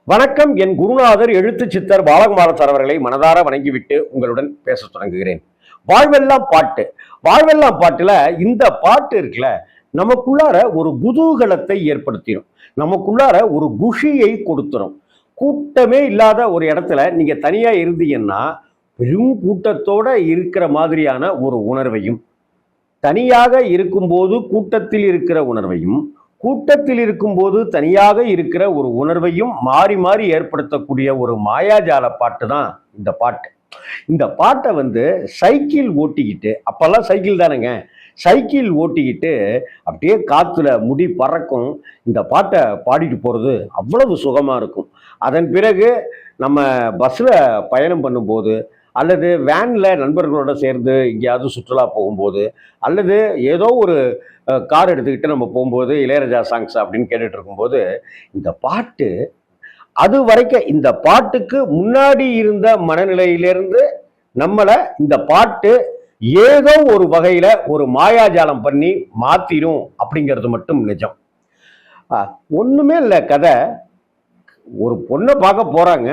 வணக்கம். என் குருநாதர் எழுத்து சித்தர் பாலகுமார சார் அவர்களை மனதார வணங்கிவிட்டு உங்களுடன் பேச தொடங்குகிறேன். வாழ்வெல்லாம் பாட்டு. வாழ்வெல்லாம் பாட்டுல இந்த பாட்டு இருக்குல்ல, நமக்குள்ளார ஒரு குதூகலத்தை ஏற்படுத்திடும், நமக்குள்ளார ஒரு குஷியை கொடுத்துரும். கூட்டமே இல்லாத ஒரு இடத்துல நீங்க தனியா இருந்தீங்கன்னா பெரும் கூட்டத்தோட இருக்கிற மாதிரியான ஒரு உணர்வையும், தனியாக இருக்கும்போது கூட்டத்தில் இருக்கிற உணர்வையும், கூட்டத்தில் இருக்கும்போது தனியாக இருக்கிற ஒரு உணர்வையும் மாறி மாறி ஏற்படுத்தக்கூடிய ஒரு மாயாஜால பாட்டு தான் இந்த பாட்டு. இந்த பாட்டை சைக்கிள் ஓட்டிக்கிட்டு, அப்பெல்லாம் சைக்கிள் தானேங்க, சைக்கிள் ஓட்டிக்கிட்டு அப்படியே காத்துல முடி பறக்கும். இந்த பாட்டை பாடிட்டு போறது அவ்வளவு சுகமா இருக்கும். அதன் பிறகு நம்ம பஸ்ல பயணம் பண்ணும்போது, அல்லது வேன்ல நண்பர்களோட சேர்ந்து எங்கேயாவது சுற்றுலா போகும்போது, அல்லது ஏதோ ஒரு கார் எடுத்துக்கிட்டு நம்ம போகும்போது இளையராஜா சாங்ஸ் அப்படின்னு கேட்டுட்டு இருக்கும்போது இந்த பாட்டு, அது வரைக்கும் இந்த பாட்டுக்கு முன்னாடி இருந்த மனநிலையிலிருந்து நம்மளை இந்த பாட்டு ஏதோ ஒரு வகையில ஒரு மாயாஜாலம் பண்ணி மாத்திரும் அப்படிங்கிறது மட்டும் நிஜம். ஒண்ணுமே இல்லை கதை. ஒரு பொண்ணை பார்க்க போறாங்க,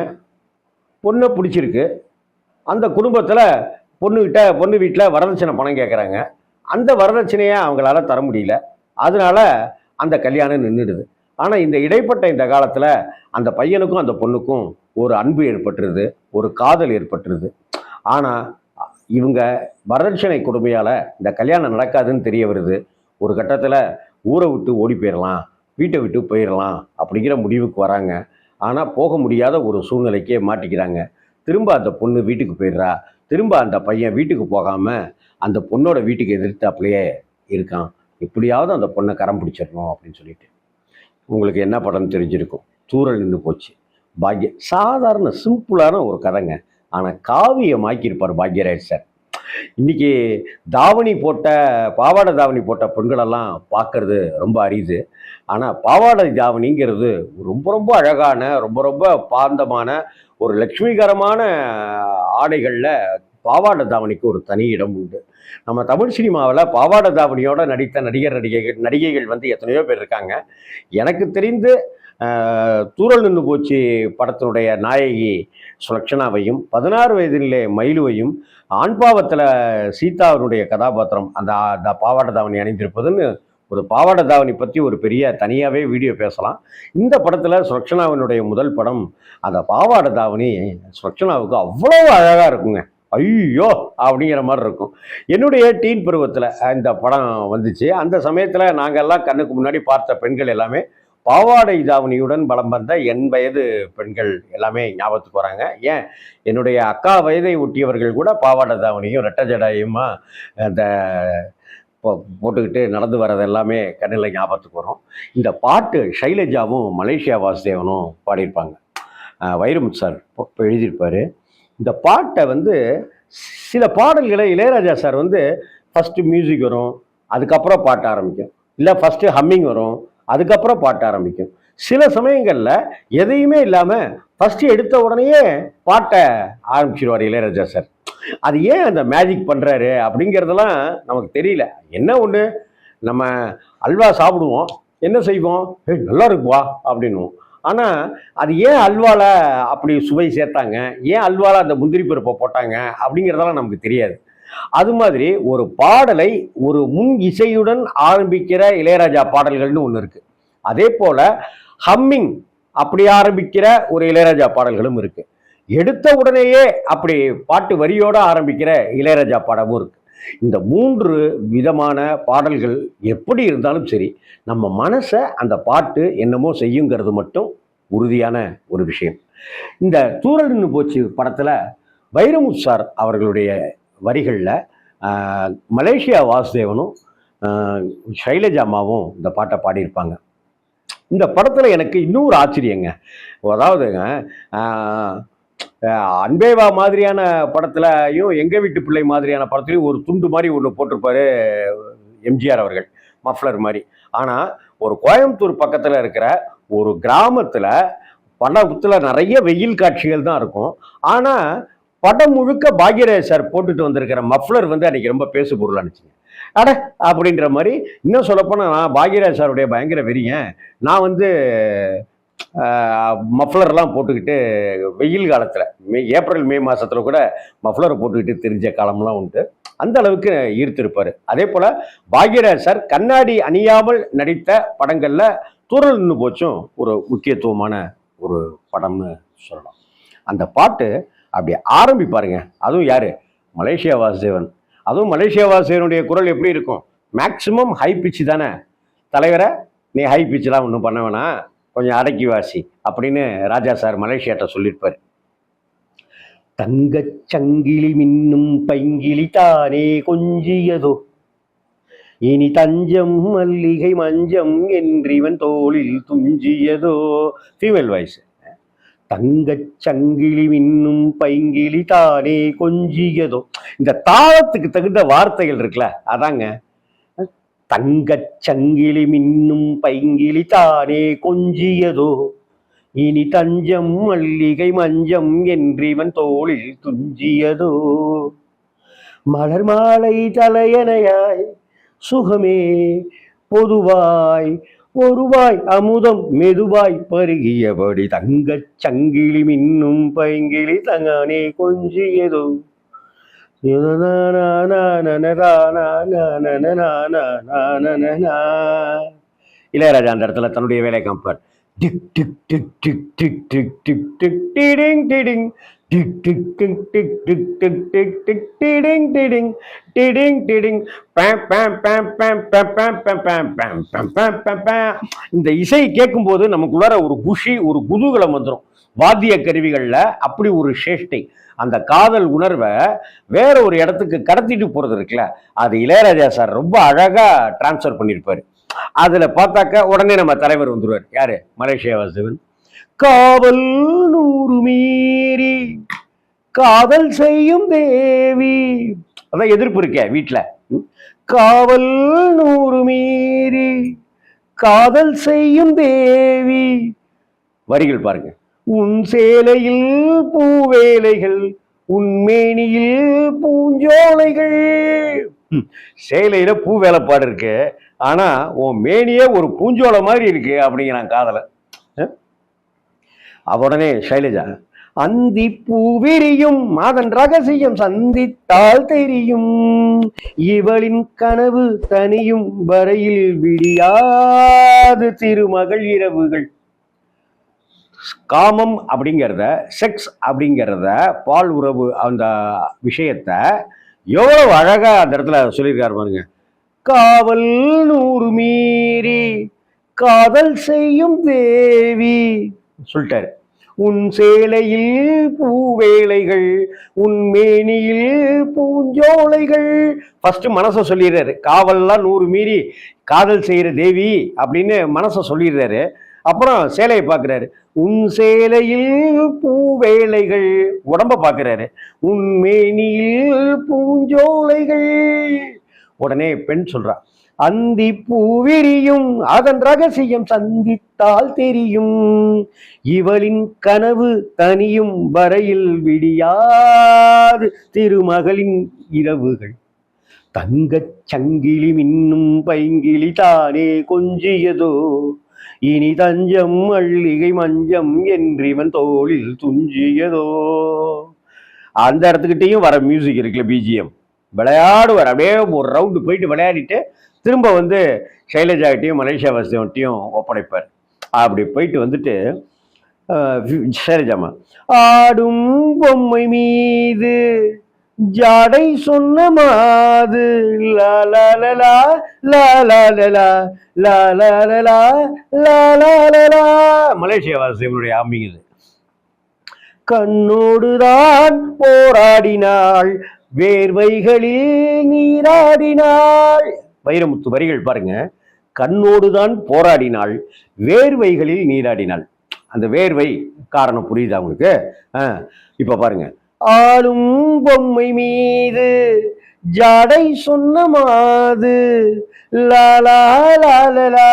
பொண்ணை பிடிச்சிருக்கு. அந்த குடும்பத்துல பொண்ணு வீட்டில் வரதட்சணை பணம் கேட்குறாங்க. அந்த வரதட்சணையை அவங்களால தர முடியல. அதனால அந்த கல்யாணம் நின்றுடுது. ஆனால் இந்த இடைப்பட்ட இந்த காலத்தில் அந்த பையனுக்கும் அந்த பொண்ணுக்கும் ஒரு அன்பு ஏற்பட்டுருது, ஒரு காதல் ஏற்பட்டுருது. ஆனால் இவங்க வரதட்சணை கொடுமையால் இந்த கல்யாணம் நடக்காதுன்னு தெரிய வருது. ஒரு கட்டத்தில் ஊரை விட்டு ஓடி போயிடலாம், வீட்டை விட்டு போயிடலாம் அப்படிங்கிற முடிவுக்கு வராங்க. ஆனால் போக முடியாத ஒரு சூழ்நிலைக்கே மாட்டிக்கிறாங்க. திரும்ப அந்த பொண்ணு வீட்டுக்கு போயிடுறா. திரும்ப அந்த பையன் வீட்டுக்கு போகாமல் அந்த பொண்ணோட வீட்டுக்கு எதிர்த்தாப்புலையே இருக்கான். எப்படியாவது அந்த பொண்ணை கரம் பிடிச்சிடணும் அப்படின்னு சொல்லிட்டு. உங்களுக்கு என்ன படம் தெரிஞ்சிருக்கும்? தூரல் நின்று போச்சு. சாதாரண சிம்பிளான ஒரு கதைங்க. ஆனால் காவியமாக்கியிருப்பார் பாக்யராஜ் சார். இன்னைக்கு பாவாடை தாவணி போட்ட பெண்களெல்லாம் பார்க்கறது ரொம்ப அரிது. ஆனால் பாவாடை தாவணிங்கிறது ரொம்ப ரொம்ப அழகான, ரொம்ப ரொம்ப பாந்தமான, ஒரு லட்சுமிகரமான ஆடைகளில் பாவாடை தாவணிக்கு ஒரு தனி இடம் உண்டு. நம்ம தமிழ் சினிமாவில் பாவாடை தாவணியோட நடித்த நடிகைகள் எத்தனையோ பேர் இருக்காங்க. எனக்கு தெரிந்து தூரல் நின்று போச்சு படத்தினுடைய நாயகி சுலக்ஷனாவையும், 16 வயதிலே மயிலுவையும், ஆண்பாவத்தில் சீதாவினுடைய கதாபாத்திரம் அந்த பாவாடை தாவணி அணிந்திருப்பதுன்னு, ஒரு பாவாடை தாவணி பற்றி ஒரு பெரிய தனியாகவே வீடியோ பேசலாம். இந்த படத்தில் சுலக்ஷனாவினுடைய முதல் படம். அந்த பாவாடை தாவணி சுலக்ஷனாவுக்கு அவ்வளோ அழகாக இருக்குங்க. ஐயோ அப்படிங்கிற மாதிரி இருக்கும். என்னுடைய டீன் பருவத்தில் இந்த படம் வந்துச்சு. அந்த சமயத்தில் நாங்கள்லாம் கண்ணுக்கு முன்னாடி பார்த்த பெண்கள் எல்லாமே பாவாடை தாவணியுடன் பலம் வந்த என் வயது பெண்கள் எல்லாமே ஞாபகத்துக்கு வராங்க. ஏன், என்னுடைய அக்கா வயதை ஒட்டியவர்கள் கூட பாவாடை தாவணியும் ரெட்டை ஜடாயுமா அந்த போட்டுக்கிட்டு நடந்து வர்றது எல்லாமே கண்ணில் ஞாபகத்துக்கு வரும். இந்த பாட்டு ஷைலஜாவும் மலேசியா வாசுதேவனும் பாடியிருப்பாங்க. வைரமுத்து சார் எழுதியிருப்பார். இந்த பாட்டை சில பாடல்களை இளையராஜா சார் ஃபஸ்ட்டு மியூசிக் வரும், அதுக்கப்புறம் பாட்ட ஆரம்பிக்கும். இல்லை ஃபஸ்ட்டு ஹம்மிங் வரும், அதுக்கப்புறம் பாட்ட ஆரம்பிக்கும். சில சமயங்களில் எதையுமே இல்லாமல் ஃபஸ்ட்டு எடுத்த உடனேயே பாட்டை ஆரம்பிச்சிடுவார் இளையராஜா சார். அது ஏன் அந்த மேஜிக் பண்ணுறாரு அப்படிங்கிறதெல்லாம் நமக்கு தெரியல. என்ன ஒன்று, நம்ம அல்வா சாப்பிடுவோம், என்ன செய்வோம், நல்லா இருக்குவா அப்படின்வோம். ஆனால் அது ஏன் அல்வாவில் அப்படி சுவை சேர்த்தாங்க, ஏன் அல்வாவில் அந்த முந்திரி பருப்பை போட்டாங்க அப்படிங்கிறதெல்லாம் நமக்கு தெரியாது. அது மாதிரி ஒரு பாடலை ஒரு முன் இசையுடன் ஆரம்பிக்கிற இளையராஜா பாடல்கள்னு ஒன்று இருக்கு. அதே போல ஹம்மிங் அப்படி ஆரம்பிக்கிற ஒரு இளையராஜா பாடல்களும் இருக்கு. எடுத்த உடனேயே அப்படி பாட்டு வரியோட ஆரம்பிக்கிற இளையராஜா பாடமும் இருக்கு. இந்த 3 விதமான பாடல்கள் எப்படி இருந்தாலும் சரி, நம்ம மனசை அந்த பாட்டு என்னமோ செய்யுங்கிறது மட்டும் உறுதியான ஒரு விஷயம். இந்த தூரல் நின்று போச்சு படத்தில் வைரமுத்து சார் அவர்களுடைய வரிகளில் மலேசியா வாசுதேவனும் ஷைலஜாமாவும் இந்த பாட்டை பாடியிருப்பாங்க. இந்த படத்தில் எனக்கு இன்னொரு ஆச்சரியங்க. அதாவதுங்க, அன்பேவா மாதிரியான படத்துலையும் எங்கள் வீட்டு பிள்ளை மாதிரியான படத்துலையும் ஒரு துண்டு மாதிரி ஒன்று போட்டிருப்பாரு எம்ஜிஆர் அவர்கள், மஃப்ளர் மாதிரி. ஆனால் ஒரு கோயம்புத்தூர் பக்கத்தில் இருக்கிற ஒரு கிராமத்தில் படத்தில் நிறைய வெயில் காட்சிகள் தான் இருக்கும். ஆனால் படம் முழுக்க பாக்யராஜ் சார் போட்டுட்டு வந்திருக்கிற மஃப்ளர் அன்றைக்கி ரொம்ப பேசு பொருளானுச்சுங்க. அட அப்படின்ற மாதிரி. இன்னும் சொல்லப்போனால் நான் பாக்யராஜ் சாருடைய பயங்கர வெறியன். நான் மஃப்ளர்லாம் போட்டுக்கிட்டு வெயில் காலத்தில் ஏப்ரல் மே மாதத்தில் கூட மஃப்ளரை போட்டுக்கிட்டு தெரிஞ்ச காலம்லாம் உண்டு. அந்த அளவுக்கு ஈர்த்திருப்பார். அதே போல் பாக்யராஜ் சார் கண்ணாடி அணியாமல் நடித்த படங்களில் தூரல் நின்று போச்சும் ஒரு முக்கியத்துவமான ஒரு படம்னு சொல்லலாம். அந்த பாட்டு அப்படி ஆரம்பிப்பாருங்க. அதுவும் யார்? மலேசியா வாசுதேவன். அதுவும் மலேசியா வாசுதேவனுடைய குரல் எப்படி இருக்கும்? மேக்சிமம் ஹை பிச்சு தானே. தலைவரை நீ ஹை பிச்செலாம் ஒன்றும் பண்ண வேணாம், கொஞ்சம் அடக்கி வாசி அப்படின்னு ராஜா சார் மலேசியாட்ட சொல்லியிருப்பார். தங்கச் சங்கிலி மின்னும் பைங்கிலி தானே கொஞ்சியதோ, இனி தஞ்சம் மல்லிகை மஞ்சம் என்றிவன் தோளில் துஞ்சியதோ. Female voice. தங்கச் சங்கிலி மின்னும் பைங்கிலி தானே கொஞ்சியதோ. இந்த தாளத்துக்கு தகுந்த வார்த்தைகள் இருக்குல்ல, அதாங்க. தங்கச் சங்கிலி மின்னும் பைங்கிலி தானே கொஞ்சியதோ, இனி தஞ்சம் மல்லிகை மஞ்சம் என்றிவன் தோளில் துஞ்சியதோ. மலர் மாலை தலையணையாய் சுகமே பொதுவாய் ஒருவாய் அமுதம் மெதுவாய் பருகியபடி தங்கச் சங்கிலி மின்னும் பைங்கிலி தங்கானே கொஞ்சியதோ. இளையராஜா அந்த இடத்துல தன்னுடைய வேலை காமிப்பார். டிக் டிக் டிக் டிக் டிக் டிக் டிக் டிக் டிடிங் டிடிங் டிக் டிக் டிக் டிக் டிக் டிக் டிக் டிக் டிடிங் டிடிங் டிடிங் டிடிங் பேம் பேம் பேம் பேம் பேம் பேம் பேம் பேம் பேம் பேம் பேம் பேம் பேம். இந்த இசை கேட்கும்போது நமக்குள்ளார ஒரு குஷி, ஒரு குதூகலம் வந்துடும். வாத்திய கருவிகளில் அப்படி ஒரு சேஷ்டை. அந்த காதல் உணர்வை வேற ஒரு இடத்துக்கு கடத்திட்டு போறது இருக்குல்ல, அது இளையராஜா சார் ரொம்ப அழகா டிரான்ஸ்ஃபர் பண்ணியிருப்பாரு. அதுல பார்த்தாக்க உடனே நம்ம தலைவர் வந்துருவார். யாரு? மலேசியா வாசுதேவன். காவல் 100 மீறி காதல் செய்யும் தேவி. அதான் எதிர்ப்பு இருக்கே வீட்டுல. காவல் 100 மீறி காதல் செய்யும் தேவி. வரிகள் பாருங்க. உன் சேலையில் பூவேலைகள், உன் மேனியில் பூஞ்சோலைகள். சேலையில பூ வேலைப்பாடு இருக்கு, ஆனா உன் மேனியே ஒரு பூஞ்சோலை மாதிரி இருக்கு அப்படிங்கிறான் காதல. உடனே சைலஜா, அந்தி பூவிரியும் மாதன் ரகசியம் சந்தித்தால் தெரியும், இவளின் கனவு தனியும் வரையில் விடியாது திருமகள் இரவுகள். காமம் அப்படிங்கிறத, செக்ஸ் அப்படிங்கிறத, பால் உறவு அந்த விஷயத்த எவ்வளவு அழகா அந்த இடத்துல சொல்லியிருக்காரு பாருங்க. காவல் 100 மீறி காதல் செய்யும் தேவி சொல்லிட்டாரு. உன் சேலையில் பூவேலைகள், உன் மேனியில் பூஞ்சோலைகள். ஃபர்ஸ்ட் மனசை சொல்லிடுறாரு. காவல்லாம் 100 மீறி காதல் செய்யற தேவி அப்படின்னு மனசை சொல்லிடுறாரு. அப்புறம் சேலையை பார்க்கிறாரு. உன் சேலையில் பூவேலைகள், உடம்ப பார்க்கிறாரு. உன் மேனியில் பூஞ்சோலைகள். உடனே பெண் சொல்றா, அந்தி பூவிரியும் அதன் ரகசியம் சந்தித்தால் தெரியும், இவளின் கனவு தனியும் வரையில் விடியாது திருமகளின் இரவுகள். தங்கச் சங்கிலி மின்னும் பைங்கிலி தானே கொஞ்சியதோ, இனி தஞ்சம் மல்லிகை மஞ்சம் என்றிவன் தோளில் துஞ்சியதோ. அந்த இடத்துக்கிட்டையும் வர மியூசிக் இருக்குல்ல, பிஜிஎம் விளையாடுவார். அப்படியே ஒரு ரவுண்டு போயிட்டு விளையாடிட்டு திரும்ப வந்து சைலஜாகிட்டையும் மலேசியா வாசுதேவன்ட்டையும் ஒப்படைப்பார். அப்படி போயிட்டு வந்துட்டு சைலஜாமா, ஆடும் பொம்மை மீது ஜாடை சொன்ன மாது லாலாலலா லாலாலலா லாலாலலா லாலாலலா. மலேசியா வாசுதேவனுடைய ஆம்பிங்க. கண்ணோடுதான் போராடினாள், வேர்வைகளில் நீராடினாள். வைரமுத்து வரிகள் பாருங்க. கண்ணோடுதான் போராடினாள், வேர்வைகளில் நீராடினாள். அந்த வேர்வை காரணம் புரியுதா உங்களுக்கு? இப்ப பாருங்க. ஆளும் பொம்மை மீது ஜாடை சொன்ன மாது லாலா லாலலா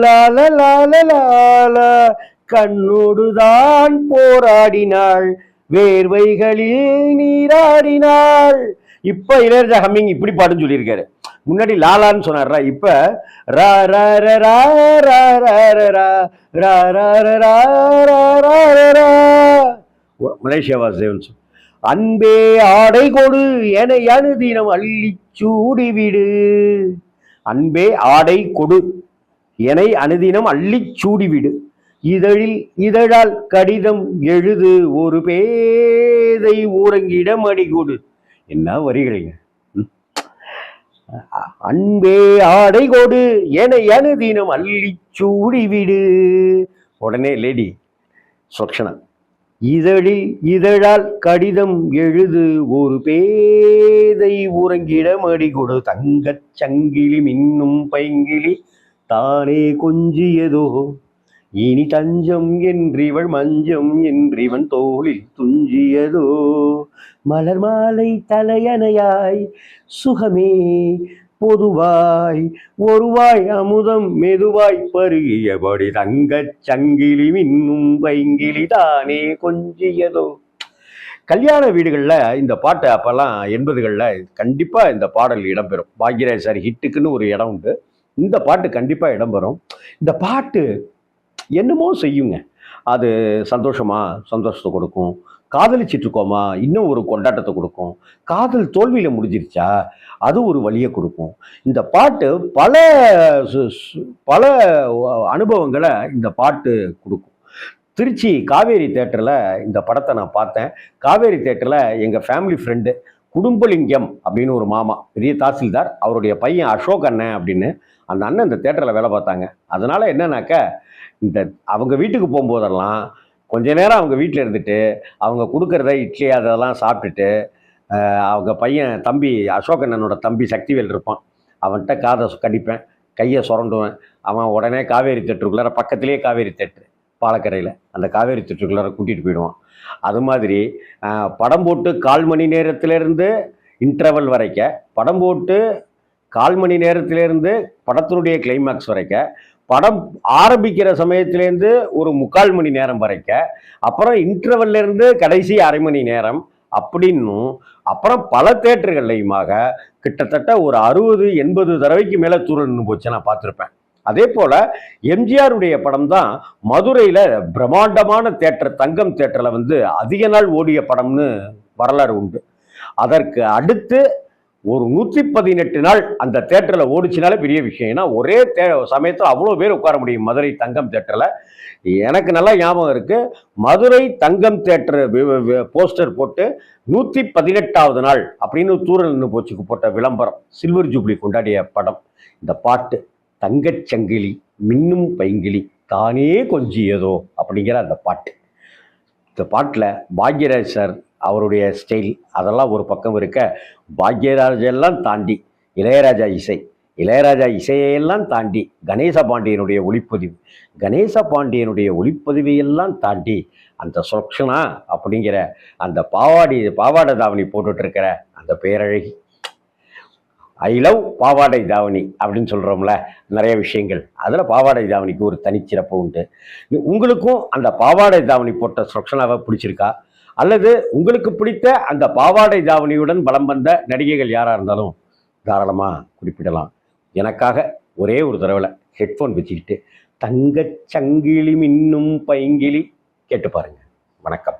லாலா லாலா. கண்ணோடுதான் போராடினாள், வேர்வைகளில் நீராடினாள். இப்ப இளையராஜா ஹம்மிங் இப்படி பாடுன்னு சொல்லியிருக்காரு. முன்னாடி லாலான்னு சொன்னார்ல, இப்ப ரா ரா ரா ரா ரா ரா ரா ரா ரா ரா ரா ரா. மலேசியா வாசுதேவன் சொல். அன்பே ஆடை கொடு என அனுதினம் அள்ளி சூடிவிடு. அன்பே ஆடை கொடு என அனுதினம் அள்ளி சூடிவிடு. இதழில் இதழால் கடிதம் எழுது ஒரு பேதை ஊரங்கிடம் அடிகொடு. என்ன வரிகளுங்க. அன்பே ஆடை கொடு என அனுதினம் அள்ளி சூடிவிடு. உடனே லேடி சொக்ஷனா, இதழில் இதழால் கடிதம் எழுது ஒரு பேதை ஊரங்கிடம் அடிகொடு. தங்கச் சங்கிலி மின்னும் பைங்கிலி தானே கொஞ்சியதோ, இனி தஞ்சம் என்றிவள் மஞ்சம் என்றிவன் தோளில் துஞ்சியதோ. மலர் மாலை தலையணையாய் சுகமே பொதுவாய் ஒருவாய் அமுதம் மெதுவாய் பருகியபடி தங்கச் சங்கிலி மின்னும் பைங்கிலி தானே கொஞ்சியதோ. கல்யாண வீடுகளில் இந்த பாட்டு அப்போல்லாம் 80களில் கண்டிப்பாக இந்த பாடல் இடம்பெறும். பாக்யராஜ் சார் ஹிட்டுக்குன்னு ஒரு இடம் உண்டு. இந்த பாட்டு கண்டிப்பாக இடம்பெறும். இந்த பாட்டு என்னமோ செய்யுங்க. அது சந்தோஷத்தை கொடுக்கும். காதலிச்சிட்டு இருக்கோமா, இன்னும் ஒரு கொண்டாட்டத்தை கொடுக்கும். காதல் தோல்வியில் முடிஞ்சிருச்சா, அது ஒரு வழியை கொடுக்கும். இந்த பாட்டு பல பல அனுபவங்களை இந்த பாட்டு கொடுக்கும். திருச்சி காவேரி தேட்டரில் இந்த படத்தை நான் பார்த்தேன். காவேரி தேட்டரில் எங்கள் ஃபேமிலி ஃப்ரெண்டு குடும்பலிங்கம் அப்படின்னு ஒரு மாமா, பெரிய தாசில்தார், அவருடைய பையன் அசோக் அண்ணன் அப்படின்னு அந்த அண்ணன் இந்த தேட்டரில் வேலை பார்த்தாங்க. அதனால் என்னன்னாக்க, இந்த அவங்க வீட்டுக்கு போகும்போதெல்லாம் கொஞ்ச நேரம் அவங்க வீட்டில் இருந்துட்டு அவங்க கொடுக்குறத இட்லி அதெல்லாம் சாப்பிட்டுட்டு அவங்க பையன் தம்பி அசோகண்ணனோட தம்பி சக்திவேல் இருப்பான், அவன்கிட்ட காதை கடிப்பேன், கையை சுரண்டுவேன். அவன் உடனே காவேரி தேட்டருக்குள்ளார, பக்கத்துலேயே காவேரி தேட்டரு பாலக்கரையில், அந்த காவேரி தேட்டருக்குள்ளார கூட்டிகிட்டு போயிடுவான். அது மாதிரி படம் போட்டு 1/4 மணி நேரத்திலேருந்து இன்டர்வல் வரைக்க, படம் போட்டு 1/4 மணி நேரத்திலேருந்து படத்தினுடைய கிளைமேக்ஸ் வரைக்க, படம் ஆரம்பிக்கிற சமயத்திலேருந்து ஒரு 3/4 மணி நேரம் வரைக்க, அப்புறம் இன்டர்வல்லேருந்து கடைசி 1/2 மணி நேரம் அப்படின்னும், அப்புறம் பல தேட்டர்கள்லையுமாக கிட்டத்தட்ட ஒரு 60-80 தடவைக்கு மேலே தூரல் நின்று போச்சு நான் பார்த்துருப்பேன். அதே போல் எம்ஜிஆருடைய படம் தான் மதுரையில் பிரம்மாண்டமான தேட்டர், தங்கம் தேட்டரில் அதிக நாள் ஓடிய படம்னு வரலாறு உண்டு. அதற்கு அடுத்து ஒரு 118 நாள் அந்த தேட்டரில் ஓடிச்சினாலே பெரிய விஷயம். ஏன்னா ஒரே சமயத்தில் அவ்வளோ பேர் உட்கார முடியும் மதுரை தங்கம் தேட்டரில். எனக்கு நல்லா ஞாபகம் இருக்குது, மதுரை தங்கம் தேட்டர் போஸ்டர் போட்டு 118வது நாள் அப்படின்னு தூரல் நின்று போச்சுக்கு போட்ட விளம்பரம், சில்வர் ஜூப்ளி கொண்டாடிய படம். இந்த பாட்டு தங்கச் சங்கிலி மின்னும் பைங்கிலி தானே கொஞ்சியதோ அப்படிங்கிற அந்த பாட்டு. இந்த பாட்டில் பாக்யராஜ் சார் அவருடைய ஸ்டைல் அதெல்லாம் ஒரு பக்கம் இருக்க, பாக்யராஜெல்லாம் தாண்டி இளையராஜா இசையெல்லாம் தாண்டி கணேச பாண்டியனுடைய ஒளிப்பதிவையெல்லாம் தாண்டி அந்த சொக்ஷனா அப்படிங்கிற அந்த பாவாடை தாவணி போட்டுட்டு இருக்கிற அந்த பேரழகி, ஐ லவ் பாவாடை தாவணி அப்படின்னு சொல்கிறோம்ல, நிறைய விஷயங்கள் அதில் பாவாடை தாவணிக்கு ஒரு தனிச்சிறப்பு உண்டு. உங்களுக்கும் அந்த பாவாடை தாவணி போட்ட சொக்ஷனாவை பிடிச்சிருக்கா, அல்லது உங்களுக்கு பிடித்த அந்த பாவாடை தாவணியுடன் பலம் வந்த நடிகைகள் யாராக இருந்தாலும் தாராளமாக குறிப்பிடலாம். எனக்காக ஒரே ஒரு தடவை ஹெட்ஃபோன் வச்சுக்கிட்டு தங்கச் சங்கிலி மின்னும் பைங்கிலி கேட்டு பாருங்க. வணக்கம்.